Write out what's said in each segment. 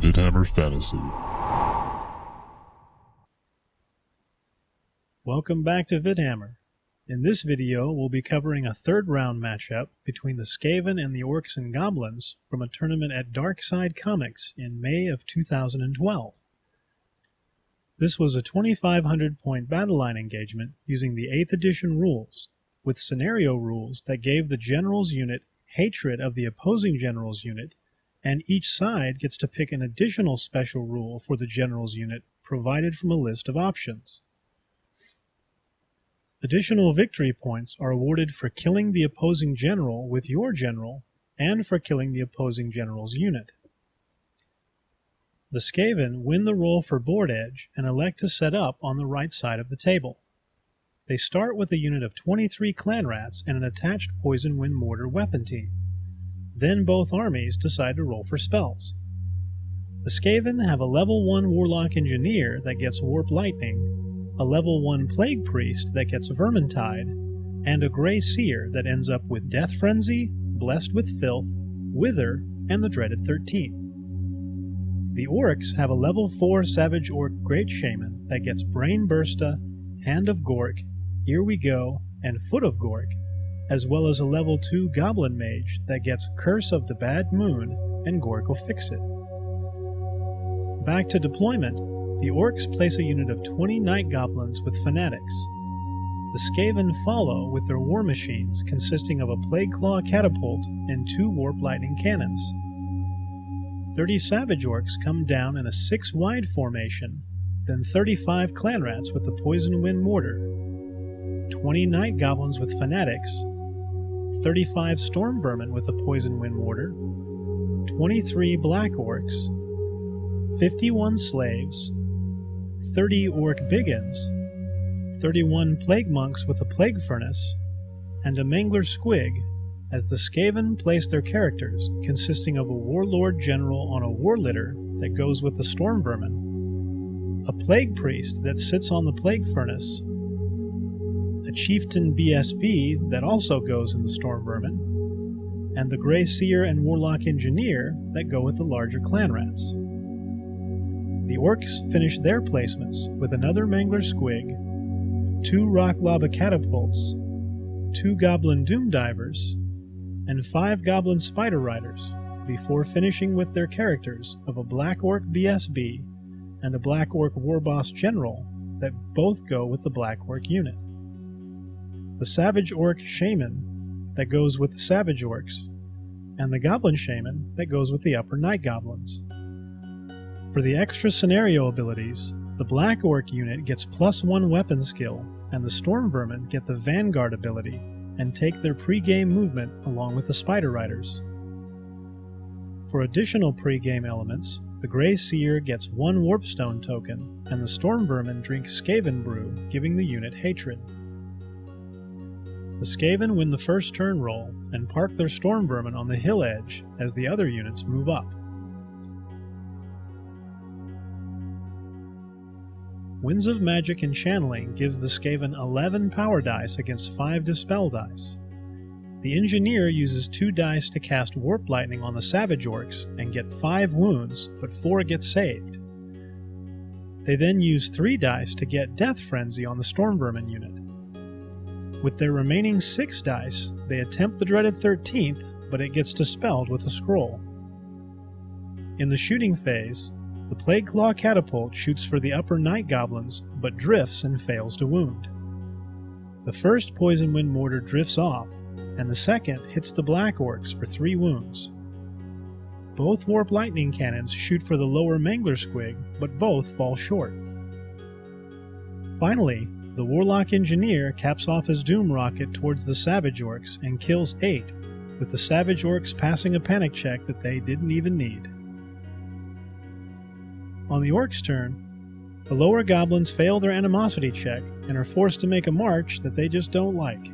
Vidhammer Fantasy. Welcome back to Vidhammer. In this video, we'll be covering a third round matchup between the Skaven and the Orcs and Goblins from a tournament at Darkside Comics in May of 2012. This was a 2,500-point battle line engagement using the 8th edition rules, with scenario rules that gave the general's unit hatred of the opposing general's unit, and each side gets to pick an additional special rule for the general's unit provided from a list of options. Additional victory points are awarded for killing the opposing general with your general and for killing the opposing general's unit. The Skaven win the roll for board edge and elect to set up on the right side of the table. They start with a unit of 23 clan rats and an attached poison wind mortar weapon team. Then both armies decide to roll for spells. The Skaven have a level 1 Warlock Engineer that gets Warp Lightning, a level 1 Plague Priest that gets Vermintide, and a Grey Seer that ends up with Death Frenzy, Blessed with Filth, Wither, and the dreaded 13. The Orcs have a level 4 Savage Orc Great Shaman that gets Brain Bursta, Hand of Gork, Here We Go, and Foot of Gork, as well as a level 2 Goblin Mage that gets Curse of the Bad Moon and Gork will Fix It. Back to deployment, the Orcs place a unit of 20 Night Goblins with Fanatics. The Skaven follow with their war machines consisting of a Plague Claw Catapult and 2 Warp Lightning Cannons. 30 Savage Orcs come down in a 6-wide formation, then 35 Clan Rats with the Poison Wind Mortar, 20 Night Goblins with Fanatics, 35 Storm Vermin with a Poison Wind Mortar, 23 Black Orcs, 51 Slaves, 30 Orc Biggins, 31 Plague Monks with a Plague Furnace, and a Mangler Squig, as the Skaven place their characters consisting of a Warlord General on a War Litter that goes with the Storm Vermin, a Plague Priest that sits on the Plague Furnace, a Chieftain BSB that also goes in the Storm Vermin, and the Grey Seer and Warlock Engineer that go with the larger Clan Rats. The Orcs finish their placements with another Mangler Squig, 2 Rock Lava Catapults, 2 Goblin Doom Divers, and 5 Goblin Spider Riders, before finishing with their characters of a Black Orc BSB and a Black Orc Warboss General that both go with the Black Orc unit. The Savage Orc Shaman that goes with the Savage Orcs, and the Goblin Shaman that goes with the Upper Night Goblins. For the extra scenario abilities, the Black Orc unit gets +1 weapon skill, and the Storm Vermin get the Vanguard ability and take their pre-game movement along with the Spider Riders. For additional pre-game elements, the Grey Seer gets 1 Warpstone token, and the Storm Vermin drink Skaven Brew, giving the unit hatred. The Skaven win the first turn roll and park their Storm Vermin on the hill edge as the other units move up. Winds of Magic and Channeling gives the Skaven 11 power dice against 5 dispel dice. The Engineer uses 2 dice to cast Warp Lightning on the Savage Orcs and get 5 wounds, but 4 get saved. They then use 3 dice to get Death Frenzy on the Storm Vermin unit. With their remaining 6 dice, they attempt the dreaded 13th, but it gets dispelled with a scroll. In the shooting phase, the Plague Claw Catapult shoots for the Upper Night Goblins, but drifts and fails to wound. The first Poison Wind Mortar drifts off, and the second hits the Black Orcs for 3 wounds. Both Warp Lightning Cannons shoot for the lower Mangler Squig, but both fall short. Finally, the Warlock Engineer caps off his Doom Rocket towards the Savage Orcs and kills 8, with the Savage Orcs passing a panic check that they didn't even need. On the Orcs' turn, the lower Goblins fail their animosity check and are forced to make a march that they just don't like.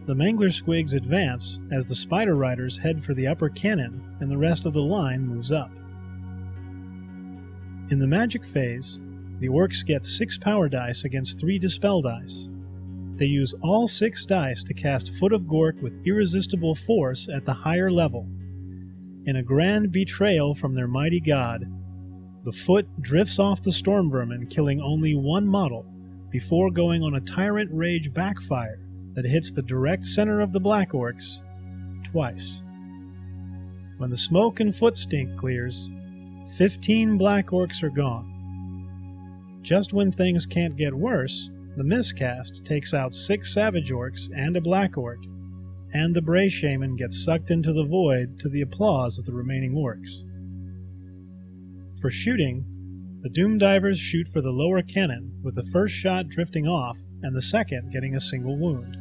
The Mangler Squigs advance as the Spider Riders head for the upper cannon and the rest of the line moves up. In the Magic phase, the Orcs get 6 power dice against 3 dispel dice. They use all 6 dice to cast Foot of Gork with Irresistible Force at the higher level. In a grand betrayal from their mighty god, the foot drifts off the storm vermin, killing only one model, before going on a tyrant rage backfire that hits the direct center of the Black Orcs twice. When the smoke and foot stink clears, 15 Black Orcs are gone. Just when things can't get worse, the miscast takes out 6 Savage Orcs and a Black Orc, and the Bray Shaman gets sucked into the void to the applause of the remaining Orcs. For shooting, the Doom Divers shoot for the lower cannon, with the first shot drifting off and the second getting a single wound.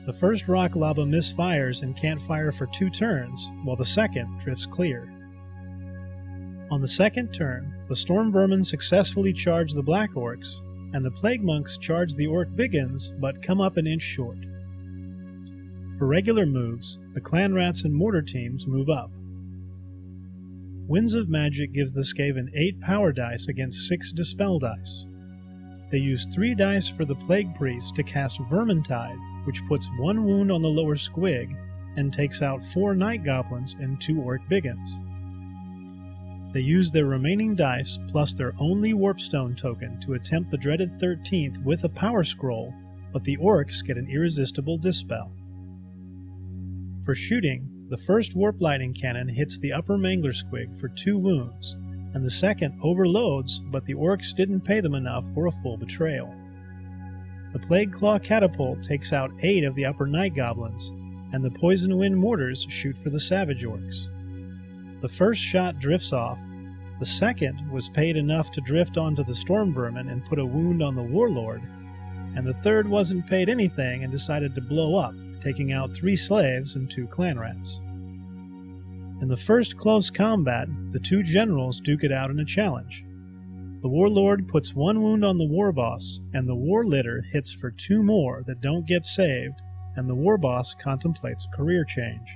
The first rock lava misfires and can't fire for 2 turns, while the second drifts clear. On the second turn, the Storm Vermin successfully charge the Black Orcs, and the Plague Monks charge the Orc Biggins but come up an inch short. For regular moves, the Clan Rats and Mortar teams move up. Winds of Magic gives the Skaven 8 power dice against 6 dispel dice. They use 3 dice for the Plague Priest to cast Vermintide, which puts 1 wound on the lower squig and takes out 4 Night Goblins and 2 Orc Biggins. They use their remaining dice plus their only Warpstone token to attempt the dreaded 13th with a Power Scroll, but the Orcs get an irresistible Dispel. For shooting, the first Warp Lightning Cannon hits the upper Mangler Squig for 2 wounds, and the second overloads, but the Orcs didn't pay them enough for a full betrayal. The Plague Claw Catapult takes out 8 of the upper Night Goblins, and the Poison Wind Mortars shoot for the Savage Orcs. The first shot drifts off, the second was paid enough to drift onto the Storm Vermin and put a wound on the Warlord, and the third wasn't paid anything and decided to blow up, taking out 3 slaves and 2 Clan Rats. In the first close combat, the 2 generals duke it out in a challenge. The Warlord puts 1 wound on the War Boss, and the War Litter hits for 2 more that don't get saved, and the War Boss contemplates a career change.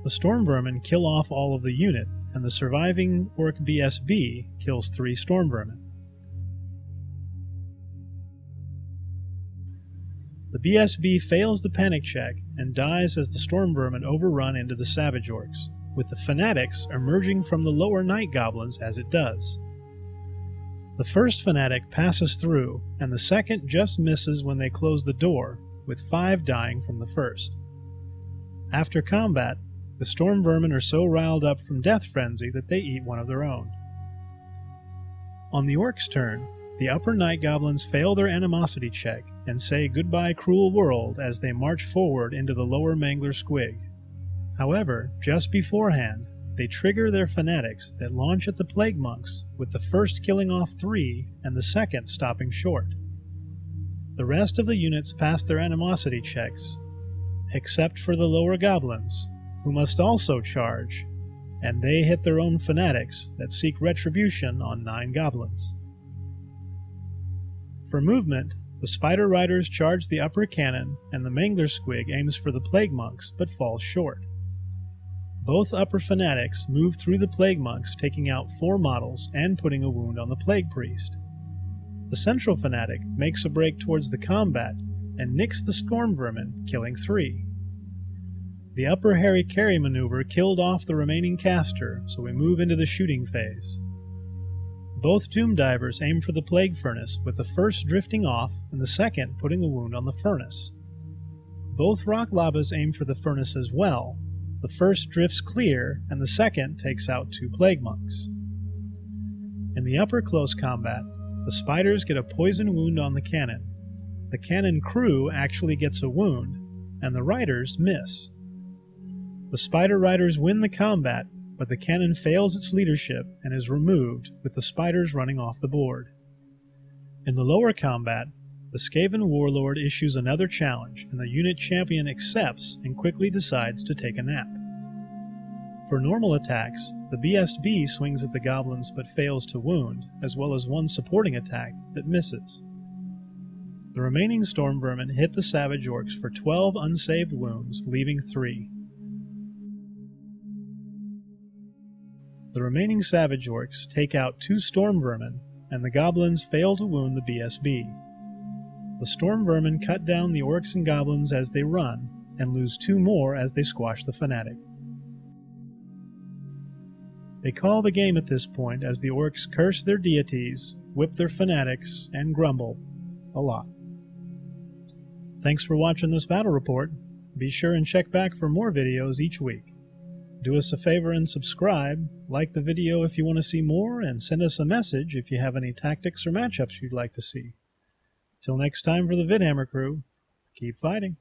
The Storm Vermin kill off all of the unit, and the surviving Orc BSB kills 3 Storm Vermin. The BSB fails the panic check and dies as the Storm Vermin overrun into the Savage Orcs, with the Fanatics emerging from the lower Night Goblins as it does. The first Fanatic passes through, and the second just misses when they close the door, with 5 dying from the first. After combat, the Storm Vermin are so riled up from Death Frenzy that they eat one of their own. On the Orcs' turn, the upper Night Goblins fail their animosity check and say goodbye cruel world as they march forward into the lower Mangler Squig. However, just beforehand, they trigger their Fanatics that launch at the Plague Monks, with the first killing off 3 and the second stopping short. The rest of the units pass their animosity checks, except for the lower Goblins, who must also charge, and they hit their own Fanatics that seek retribution on 9 Goblins. For movement, the Spider Riders charge the upper cannon, and the Mangler Squig aims for the Plague Monks, but falls short. Both upper Fanatics move through the Plague Monks, taking out 4 models and putting a wound on the Plague Priest. The Central Fanatic makes a break towards the combat, and nicks the Storm Vermin, killing 3. The upper Harry Carry maneuver killed off the remaining caster, so we move into the shooting phase. Both Doom Divers aim for the Plague Furnace, with the first drifting off and the second putting a wound on the furnace. Both Rock Lavas aim for the furnace as well. The first drifts clear, and the second takes out 2 Plague Monks. In the upper close combat, the Spiders get a poison wound on the cannon. The cannon crew actually gets a wound, and the Riders miss. The Spider Riders win the combat, but the cannon fails its leadership and is removed, with the Spiders running off the board. In the lower combat, the Skaven Warlord issues another challenge, and the unit champion accepts and quickly decides to take a nap. For normal attacks, the BSB swings at the Goblins but fails to wound, as well as 1 supporting attack that misses. The remaining Storm Vermin hit the Savage Orcs for 12 unsaved wounds, leaving 3. The remaining Savage Orcs take out 2 Storm Vermin, and the Goblins fail to wound the BSB. The Storm Vermin cut down the Orcs and Goblins as they run, and lose 2 more as they squash the Fanatic. They call the game at this point as the Orcs curse their deities, whip their fanatics, and grumble a lot. Thanks for watching this battle report. Be sure and check back for more videos each week. Do us a favor and subscribe, like the video if you want to see more, and send us a message if you have any tactics or matchups you'd like to see. Till next time for the Vidhammer crew, keep fighting.